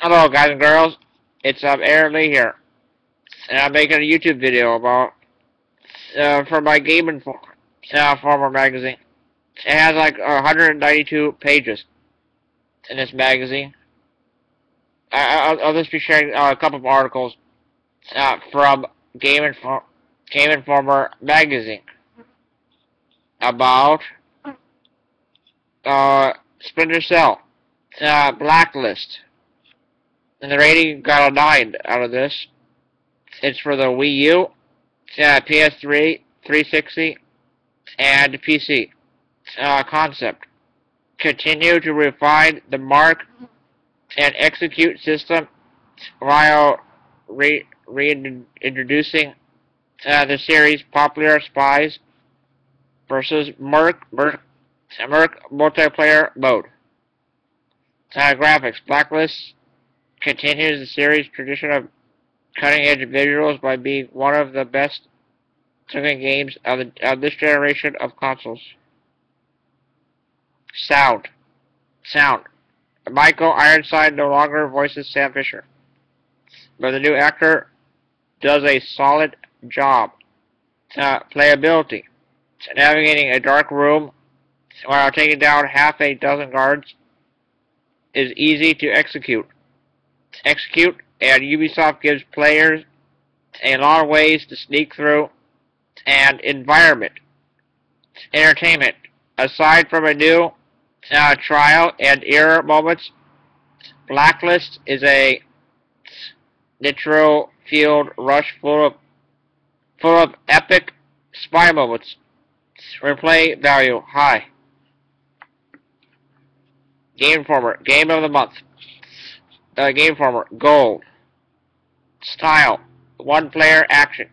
Hello guys and girls, it's Aaron Lee here, and I'm making a YouTube video about for my Game Informer magazine. It has like 192 pages in this magazine. I'll just be sharing a couple of articles from Game Informer magazine about Splinter Cell, Blacklist, and the rating got a 9 out of this. It's for the Wii U, PS3, 360, and PC. Concept. Continue to refine the mark and execute system while reintroducing the series' popular spies versus Merc multiplayer mode. Graphics. Blacklist continues the series' tradition of cutting-edge visuals by being one of the best-looking games of this generation of consoles. Sound. Michael Ironside no longer voices Sam Fisher, but the new actor does a solid job. Playability. Navigating a dark room while taking down half a dozen guards is easy to execute. And Ubisoft gives players a lot of ways to sneak through and environment. Entertainment. Aside from a new trial and error moments, Blacklist is a nitro-fueled rush full of epic spy moments. Replay value high. Game Informer, Game of the Month. Game Informer, Gold. Style, 1-player action.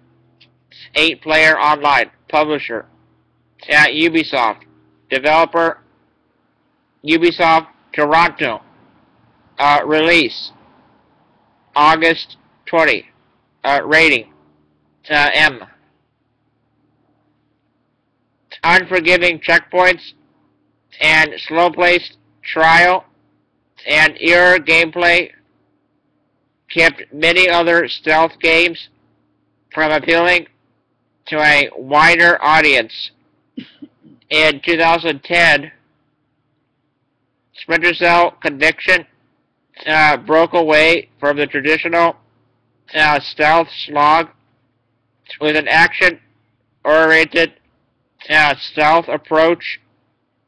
8-player online. Publisher, Ubisoft. Developer, Ubisoft Toronto. Release, August 20. Rating, M. Unforgiving checkpoints and slow-paced trial and error gameplay kept many other stealth games from appealing to a wider audience. In 2010, Splinter Cell Conviction broke away from the traditional stealth slog with an action-oriented stealth approach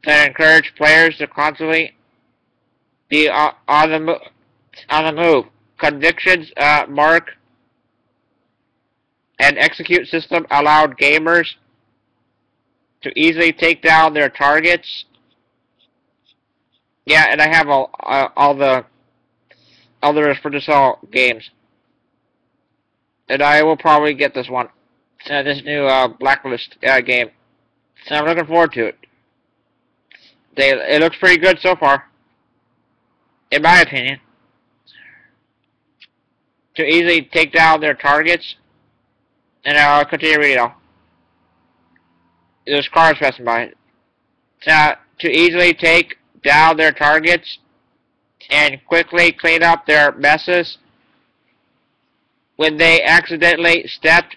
that encouraged players to constantly be on the move. Conviction's mark and execute system allowed gamers to easily take down their targets. Yeah, and I have all the Splinter Cell games, and I will probably get this one, this new Blacklist game. So I'm looking forward to it. It looks pretty good so far, in my opinion. To easily take down their targets, and I'll continue reading on. There's cars passing by. To easily take down their targets and quickly clean up their messes when they accidentally stepped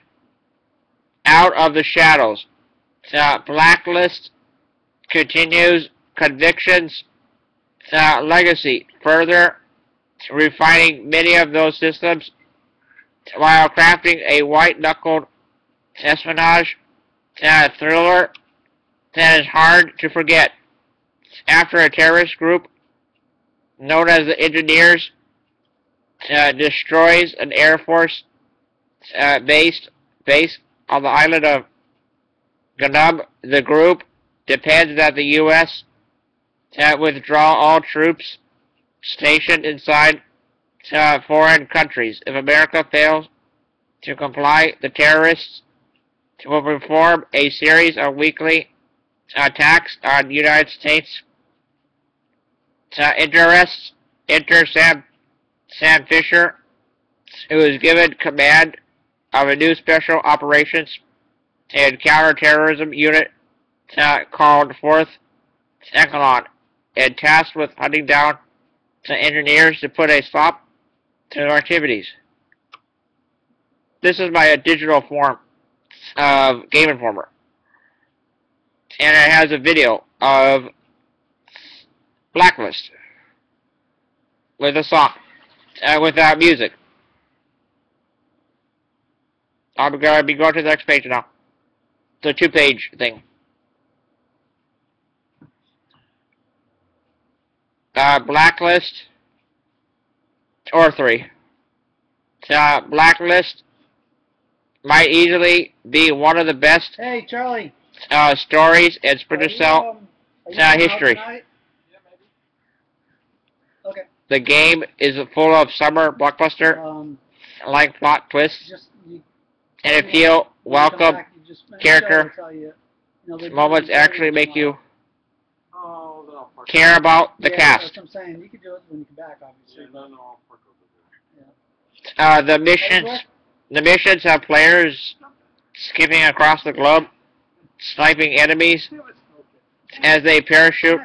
out of the shadows. Blacklist continues Conviction's legacy, further refining many of those systems while crafting a white-knuckled espionage thriller that is hard to forget. After a terrorist group known as the Engineers destroys an Air Force base on the island of Guam, the group depends that the U.S. Withdraw all troops stationed inside foreign countries. If America fails to comply, the terrorists will perform a series of weekly attacks on United States interests. Enter Sam Fisher, who is given command of a new special operations and counterterrorism unit called 4th Echelon, and tasked with hunting down the engineers to put a stop to their activities. This is my digital form of Game Informer. And it has a video of Blacklist with a song, without music. I'm going to be going to the next page now. The 2-page thing. Blacklist, or 3. Blacklist might easily be one of the best Charlie. Stories in Splinter Cell history. Yeah, okay. The game is full of summer blockbuster-like plot twists and a feel welcome character moments actually make you care about the cast. That's what I'm saying. You can do it when you come back, obviously. The missions have players skipping across the globe, sniping enemies as they parachute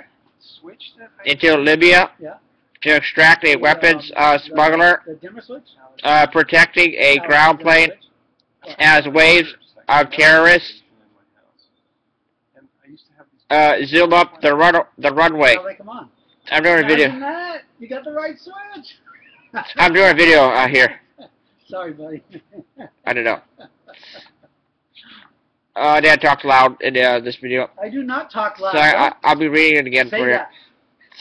into Libya to extract a weapons smuggler, protecting a ground plane as waves of terrorists zoom up the runway. I'm doing a video. You got the right switch. I'm doing a video here. Sorry, buddy. I don't know. Dad talked loud in this video. I do not talk loud. So I'll be reading it again for you.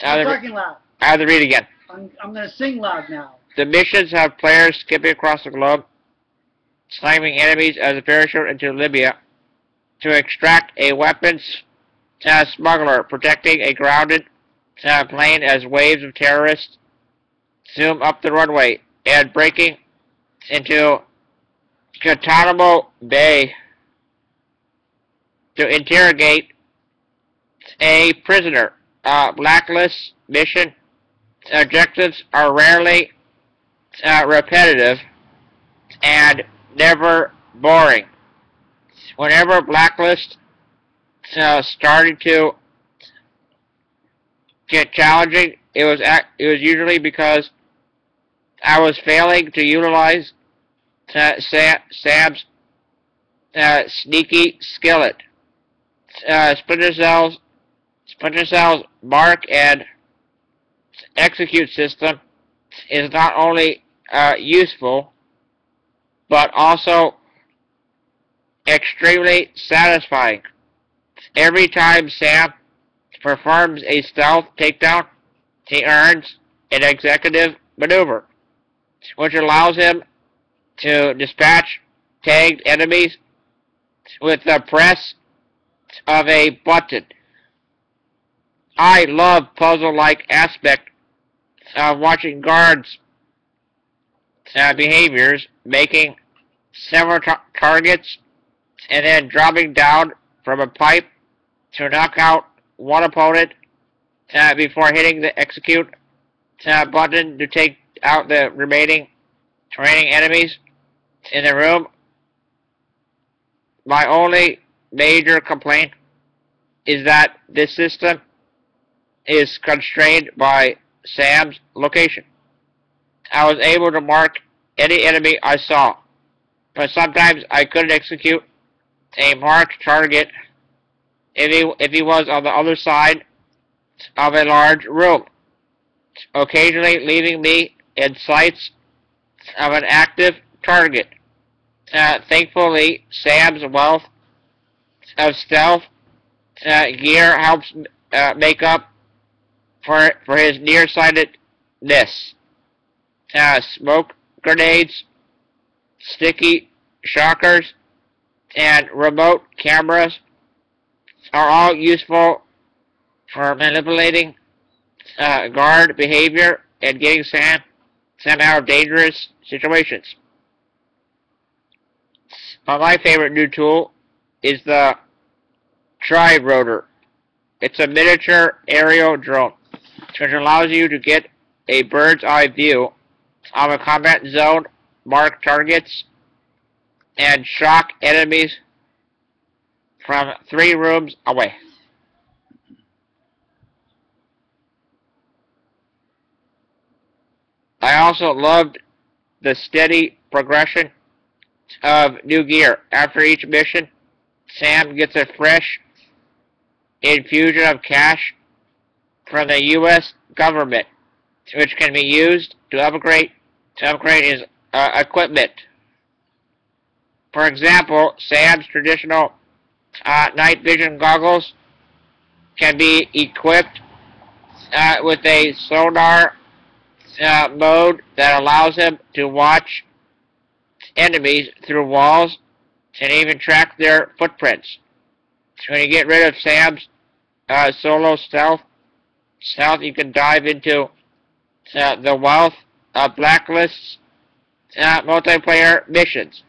I'm talking loud. I have to read it again. I'm going to sing loud now. The missions have players skipping across the globe, sniping enemies as a parachute into Libya to extract a weapons smuggler, protecting a grounded plane as waves of terrorists zoom up the runway, and breaking into Guantanamo Bay to interrogate a prisoner. Blacklist mission objectives are rarely repetitive and never boring. Whenever Blacklist started to get challenging, it was usually because I was failing to utilize Sam's sneaky skillet. Splinter Cell's mark and execute system is not only useful, but also extremely satisfying. Every time Sam performs a stealth takedown, he earns an executive maneuver, which allows him to dispatch tagged enemies with the press of a button. I love puzzle-like aspect of watching guards' behaviors, making several targets and then dropping down from a pipe to knock out one opponent before hitting the execute button to take out the remaining enemies in the room. My only major complaint is that this system is constrained by Sam's location. I was able to mark any enemy I saw, but sometimes I couldn't execute a marked target if he was on the other side of a large room, occasionally leaving me in sights of an active target. Thankfully, Sam's wealth of stealth gear helps make up for his nearsightedness. Smoke grenades, sticky shockers, and remote cameras are all useful for manipulating guard behavior and getting Sam out of dangerous situations. But my favorite new tool is the Tri-Rotor. It's a miniature aerial drone, which allows you to get a bird's eye view of a combat zone, mark targets, and shock enemies from 3 rooms away. I also loved the steady progression of new gear. After each mission, Sam gets a fresh infusion of cash from the U.S. government, which can be used to upgrade his equipment. For example, Sam's traditional night vision goggles can be equipped with a sonar mode that allows him to watch enemies through walls and even track their footprints. So when you get rid of Sam's solo stealth, you can dive into the wealth of Blacklist's multiplayer missions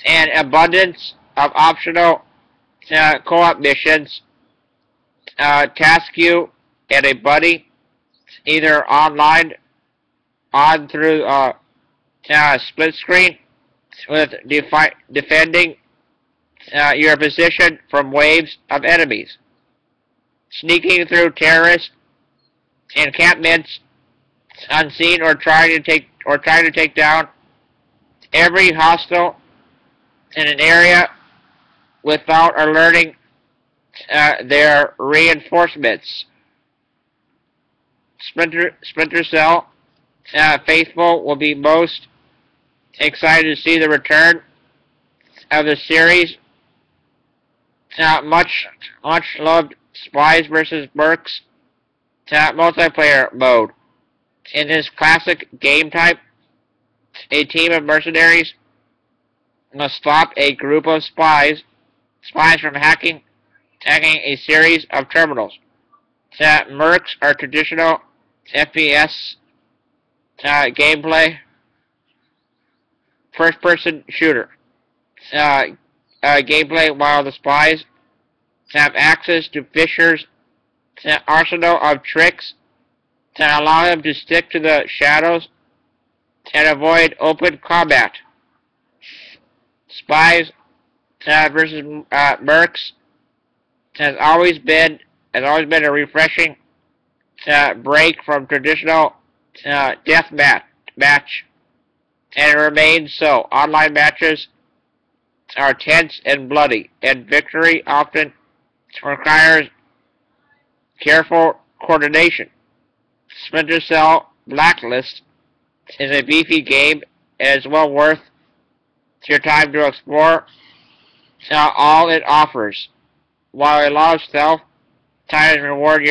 and abundance of optional co-op missions task you and a buddy either online on through split screen with defending your position from waves of enemies, sneaking through terrorist encampments unseen, or trying to take down every hostile in an area without alerting their reinforcements. Splinter Cell faithful will be most excited to see the return of the series' much loved Spies vs. Mercs multiplayer mode. In this classic game type, a team of mercenaries must stop a group of spies from hacking a series of terminals. Mercs are traditional FPS gameplay, first-person shooter gameplay, while the spies have access to Fisher's arsenal of tricks that allow him to stick to the shadows and avoid open combat. Spies versus Mercs has always been a refreshing break from traditional death match, and it remains so. Online matches are tense and bloody, and victory often requires careful coordination. Splinter Cell Blacklist is a beefy game and is well worth your time to explore all it offers. While a lot of stealth titles reward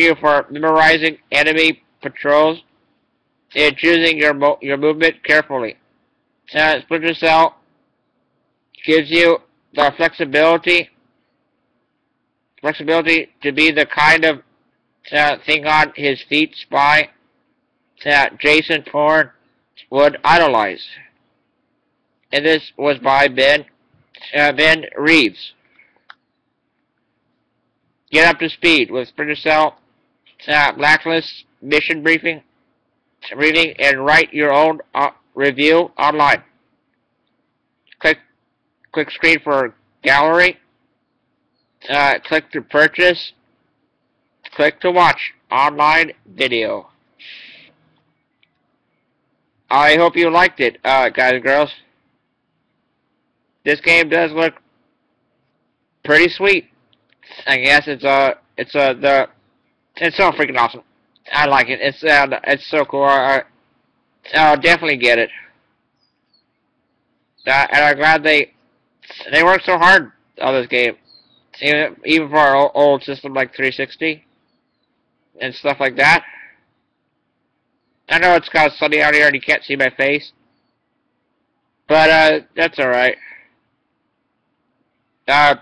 you for memorizing enemy patrols and choosing your movement carefully. Splinter Cell gives you the flexibility to be the kind of thing on his feet spy that Jason Bourne would idolize. And this was by Ben Reeves. Get up to speed with Splinter Cell Blacklist mission briefing, and write your own review online. Click screen for gallery. Click to purchase. Click to watch online video. I hope you liked it, guys and girls. This game does look pretty sweet. I guess it's so freaking awesome. I like it. It's so cool. I'll definitely get it. And I'm glad they worked so hard on this game, even for our old system like 360 and stuff like that. I know it's kind of sunny out here and you can't see my face, but that's all right.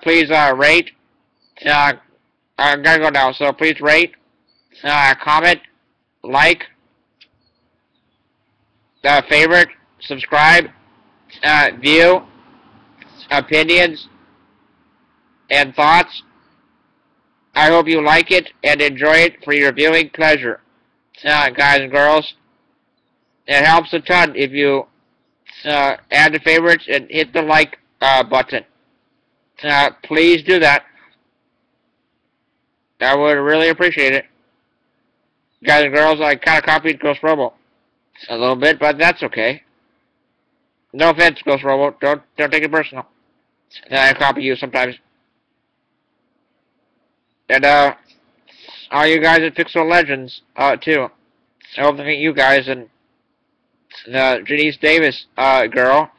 Please rate. I'm gonna go now, so please rate, comment, like, favorite, subscribe, view, opinions, and thoughts. I hope you like it and enjoy it for your viewing pleasure, guys and girls. It helps a ton if you add the favorites and hit the like button. Please do that. I would really appreciate it. Guys and girls, I kind of copied Ghost Robo a little bit, but that's okay. No offense, Ghost Robo. Don't take it personal. I copy you sometimes. And all you guys at Pixel Legends, too. I hope to meet you guys and the Janice Davis, girl.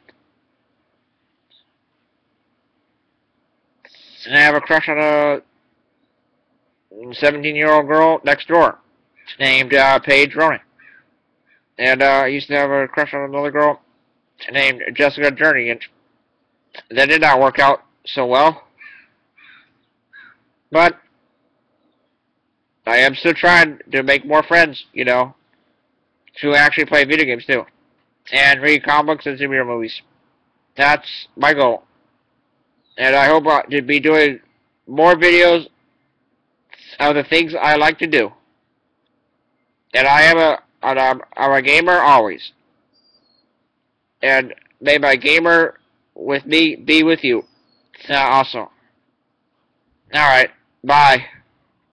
And I have a crush on a 17-year-old girl next door named Paige Ronan. And I used to have a crush on another girl named Jessica Journey, and that did not work out so well. But I am still trying to make more friends, you know, who actually play video games too, and read comic books and superhero movies. That's my goal. And I hope to be doing more videos of the things I like to do. And I'm a gamer always. And may my gamer with me be with you also. Alright, bye.